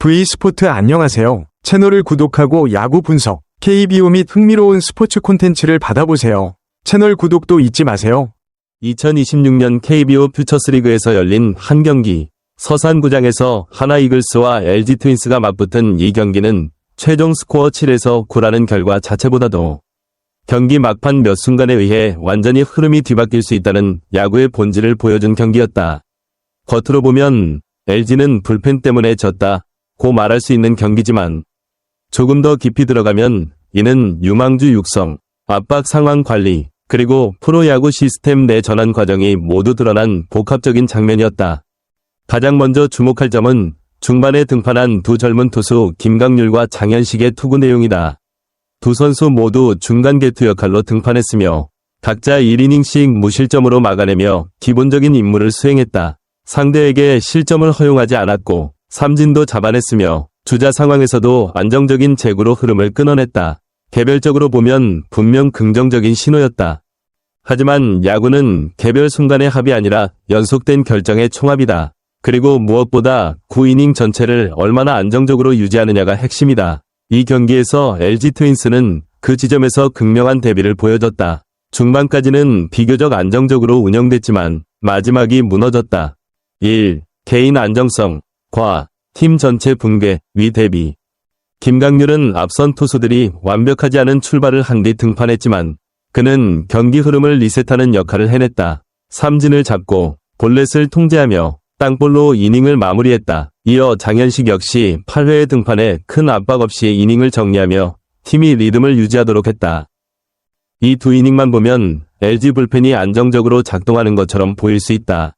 V스포트 안녕하세요. 채널을 구독하고 야구 분석, KBO 및 흥미로운 스포츠 콘텐츠를 받아보세요. 채널 구독도 잊지 마세요. 2026년 KBO 퓨처스리그에서 열린 한 경기, 서산구장에서 하나 이글스와 LG 트윈스가 맞붙은 이 경기는 최종 스코어 7에서 9라는 결과 자체보다도 경기 막판 몇 순간에 의해 완전히 흐름이 뒤바뀔 수 있다는 야구의 본질을 보여준 경기였다. 겉으로 보면 LG는 불펜 때문에 졌다 고 말할 수 있는 경기지만 조금 더 깊이 들어가면 이는 유망주 육성, 압박 상황 관리, 그리고 프로야구 시스템 내 전환 과정이 모두 드러난 복합적인 장면이었다. 가장 먼저 주목할 점은 중반에 등판한 두 젊은 투수 김강률과 장현식의 투구 내용이다. 두 선수 모두 중간 개투 역할로 등판했으며 각자 1이닝씩 무실점으로 막아내며 기본적인 임무를 수행했다. 상대에게 실점을 허용하지 않았고 삼진도 잡아냈으며 주자 상황에서도 안정적인 제구로 흐름을 끊어냈다. 개별적으로 보면 분명 긍정적인 신호였다. 하지만 야구는 개별 순간의 합이 아니라 연속된 결정의 총합이다. 그리고 무엇보다 9이닝 전체를 얼마나 안정적으로 유지하느냐가 핵심이다. 이 경기에서 LG 트윈스는 그 지점에서 극명한 대비를 보여줬다. 중반까지는 비교적 안정적으로 운영됐지만 마지막이 무너졌다. 1. 개인 안정성, 과, 팀 전체 붕괴, 위 대비. 김강률은 앞선 투수들이 완벽하지 않은 출발을 한 뒤 등판했지만 그는 경기 흐름을 리셋하는 역할을 해냈다. 삼진을 잡고 볼넷을 통제하며 땅볼로 이닝을 마무리했다. 이어 장현식 역시 8회에 등판해 큰 압박 없이 이닝을 정리하며 팀이 리듬을 유지하도록 했다. 이 두 이닝만 보면 LG 불펜이 안정적으로 작동하는 것처럼 보일 수 있다.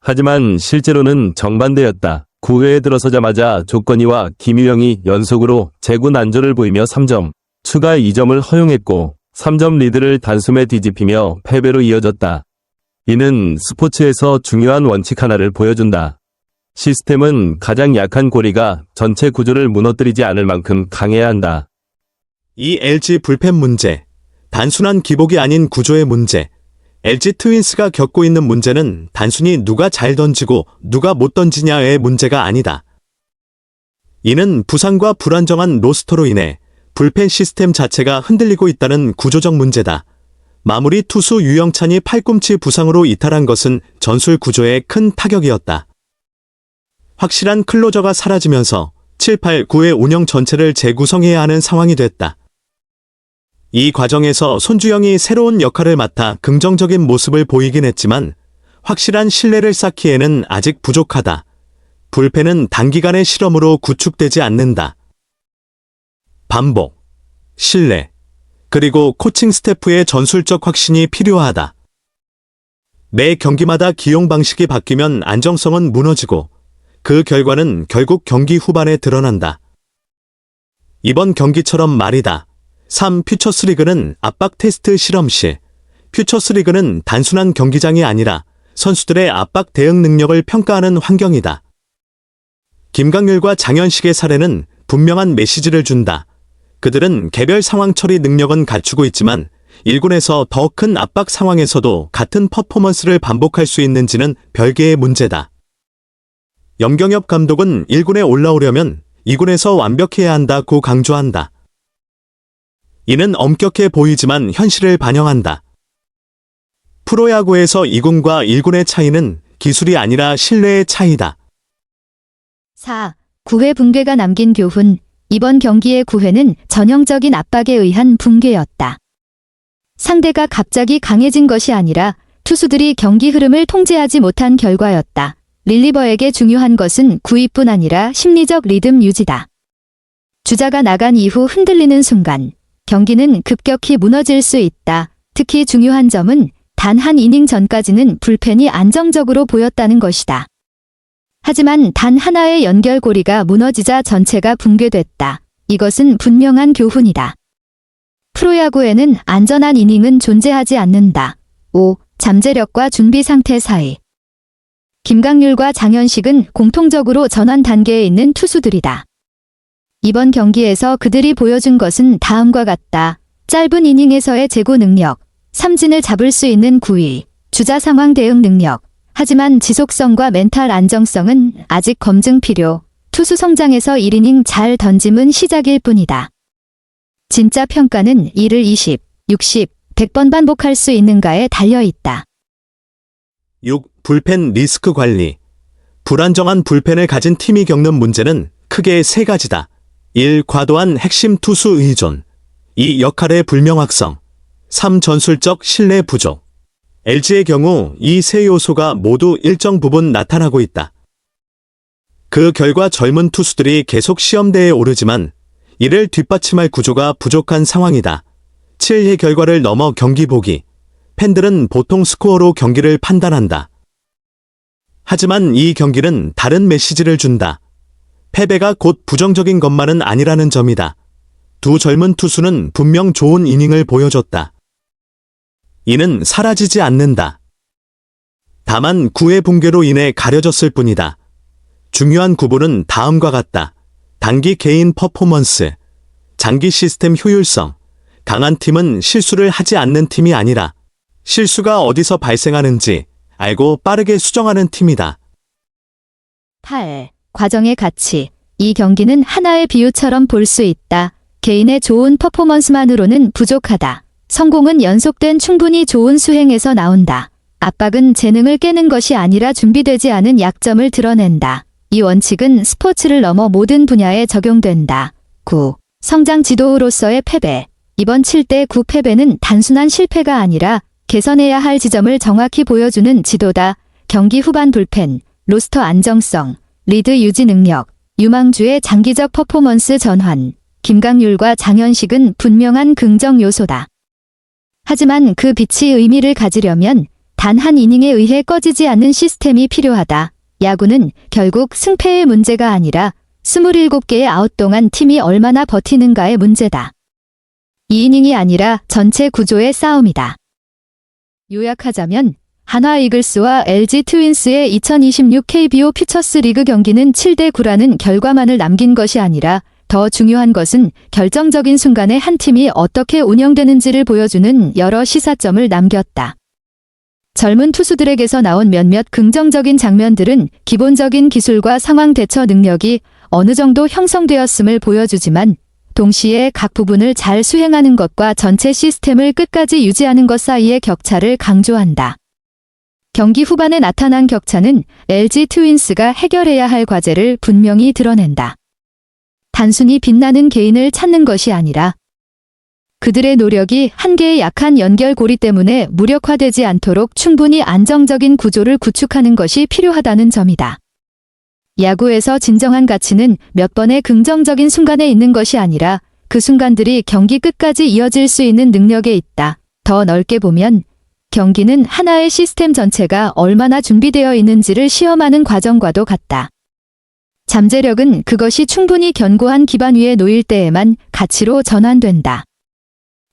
하지만 실제로는 정반대였다. 9회에 들어서자마자 조건희와 김유영이 연속으로 제구 난조를 보이며 3점, 추가 2점을 허용했고 3점 리드를 단숨에 뒤집히며 패배로 이어졌다. 이는 스포츠에서 중요한 원칙 하나를 보여준다. 시스템은 가장 약한 고리가 전체 구조를 무너뜨리지 않을 만큼 강해야 한다. 이 LG 불펜 문제, 단순한 기복이 아닌 구조의 문제. LG 트윈스가 겪고 있는 문제는 단순히 누가 잘 던지고 누가 못 던지냐의 문제가 아니다. 이는 부상과 불안정한 로스터로 인해 불펜 시스템 자체가 흔들리고 있다는 구조적 문제다. 마무리 투수 유영찬이 팔꿈치 부상으로 이탈한 것은 전술 구조에 큰 타격이었다. 확실한 클로저가 사라지면서 7, 8, 9의 운영 전체를 재구성해야 하는 상황이 됐다. 이 과정에서 손주영이 새로운 역할을 맡아 긍정적인 모습을 보이긴 했지만 확실한 신뢰를 쌓기에는 아직 부족하다. 불펜은 단기간의 실험으로 구축되지 않는다. 반복, 신뢰, 그리고 코칭 스태프의 전술적 확신이 필요하다. 매 경기마다 기용 방식이 바뀌면 안정성은 무너지고 그 결과는 결국 경기 후반에 드러난다. 이번 경기처럼 말이다. 3. 퓨처스리그는 압박 테스트 실험실. 퓨처스리그는 단순한 경기장이 아니라 선수들의 압박 대응 능력을 평가하는 환경이다. 김강률과 장현식의 사례는 분명한 메시지를 준다. 그들은 개별 상황 처리 능력은 갖추고 있지만 1군에서 더 큰 압박 상황에서도 같은 퍼포먼스를 반복할 수 있는지는 별개의 문제다. 염경엽 감독은 1군에 올라오려면 2군에서 완벽해야 한다고 강조한다. 이는 엄격해 보이지만 현실을 반영한다. 프로야구에서 2군과 1군의 차이는 기술이 아니라 신뢰의 차이다. 4. 9회 붕괴가 남긴 교훈. 이번 경기의 9회는 전형적인 압박에 의한 붕괴였다. 상대가 갑자기 강해진 것이 아니라 투수들이 경기 흐름을 통제하지 못한 결과였다. 릴리버에게 중요한 것은 구위뿐 아니라 심리적 리듬 유지다. 주자가 나간 이후 흔들리는 순간 경기는 급격히 무너질 수 있다. 특히 중요한 점은 단 한 이닝 전까지는 불펜이 안정적으로 보였다는 것이다. 하지만 단 하나의 연결고리가 무너지자 전체가 붕괴됐다. 이것은 분명한 교훈이다. 프로야구에는 안전한 이닝은 존재하지 않는다. 5. 잠재력과 준비 상태 사이. 김강률과 장현식은 공통적으로 전환 단계에 있는 투수들이다. 이번 경기에서 그들이 보여준 것은 다음과 같다. 짧은 이닝에서의 제구 능력, 삼진을 잡을 수 있는 구위, 주자 상황 대응 능력. 하지만 지속성과 멘탈 안정성은 아직 검증 필요. 투수 성장에서 1이닝 잘 던짐은 시작일 뿐이다. 진짜 평가는 1을 20, 60, 100번 반복할 수 있는가에 달려 있다. 6. 불펜 리스크 관리. 불안정한 불펜을 가진 팀이 겪는 문제는 크게 세 가지다. 1. 과도한 핵심 투수 의존. 2. 역할의 불명확성. 3. 전술적 신뢰 부족. LG의 경우 이 세 요소가 모두 일정 부분 나타나고 있다. 그 결과 젊은 투수들이 계속 시험대에 오르지만 이를 뒷받침할 구조가 부족한 상황이다. 7회 결과를 넘어 경기 보기. 팬들은 보통 스코어로 경기를 판단한다. 하지만 이 경기는 다른 메시지를 준다. 패배가 곧 부정적인 것만은 아니라는 점이다. 두 젊은 투수는 분명 좋은 이닝을 보여줬다. 이는 사라지지 않는다. 다만 9회 붕괴로 인해 가려졌을 뿐이다. 중요한 구분은 다음과 같다. 단기 개인 퍼포먼스, 장기 시스템 효율성. 강한 팀은 실수를 하지 않는 팀이 아니라 실수가 어디서 발생하는지 알고 빠르게 수정하는 팀이다. 8. 과정의 가치. 이 경기는 하나의 비유처럼 볼 수 있다. 개인의 좋은 퍼포먼스만으로는 부족하다. 성공은 연속된 충분히 좋은 수행에서 나온다. 압박은 재능을 깨는 것이 아니라 준비되지 않은 약점을 드러낸다. 이 원칙은 스포츠를 넘어 모든 분야에 적용된다. 9. 성장 지도로서의 패배. 이번 7대9 패배는 단순한 실패가 아니라 개선해야 할 지점을 정확히 보여주는 지도다. 경기 후반 불펜, 로스터 안정성, 리드 유지 능력, 유망주의 장기적 퍼포먼스 전환, 김강률과 장현식은 분명한 긍정 요소다. 하지만 그 빛이 의미를 가지려면 단 한 이닝에 의해 꺼지지 않는 시스템이 필요하다. 야구는 결국 승패의 문제가 아니라 27개의 아웃 동안 팀이 얼마나 버티는가의 문제다. 2이닝이 아니라 전체 구조의 싸움이다. 요약하자면 한화 이글스와 LG 트윈스의 2026 KBO 퓨처스 리그 경기는 7대9라는 결과만을 남긴 것이 아니라 더 중요한 것은 결정적인 순간에 한 팀이 어떻게 운영되는지를 보여주는 여러 시사점을 남겼다. 젊은 투수들에게서 나온 몇몇 긍정적인 장면들은 기본적인 기술과 상황 대처 능력이 어느 정도 형성되었음을 보여주지만 동시에 각 부분을 잘 수행하는 것과 전체 시스템을 끝까지 유지하는 것 사이의 격차를 강조한다. 경기 후반에 나타난 격차는 LG 트윈스가 해결해야 할 과제를 분명히 드러낸다. 단순히 빛나는 개인을 찾는 것이 아니라 그들의 노력이 한계의 약한 연결고리 때문에 무력화되지 않도록 충분히 안정적인 구조를 구축하는 것이 필요하다는 점이다. 야구에서 진정한 가치는 몇 번의 긍정적인 순간에 있는 것이 아니라 그 순간들이 경기 끝까지 이어질 수 있는 능력에 있다. 더 넓게 보면 경기는 하나의 시스템 전체가 얼마나 준비되어 있는지를 시험하는 과정과도 같다. 잠재력은 그것이 충분히 견고한 기반 위에 놓일 때에만 가치로 전환된다.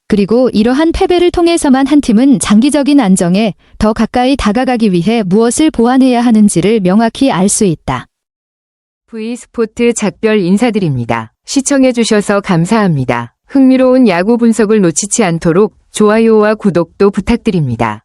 그리고 이러한 패배를 통해서만 한 팀은 장기적인 안정에 더 가까이 다가가기 위해 무엇을 보완해야 하는지를 명확히 알 수 있다. V스포트 작별 인사드립니다. 시청해주셔서 감사합니다. 흥미로운 야구 분석을 놓치지 않도록 좋아요와 구독도 부탁드립니다.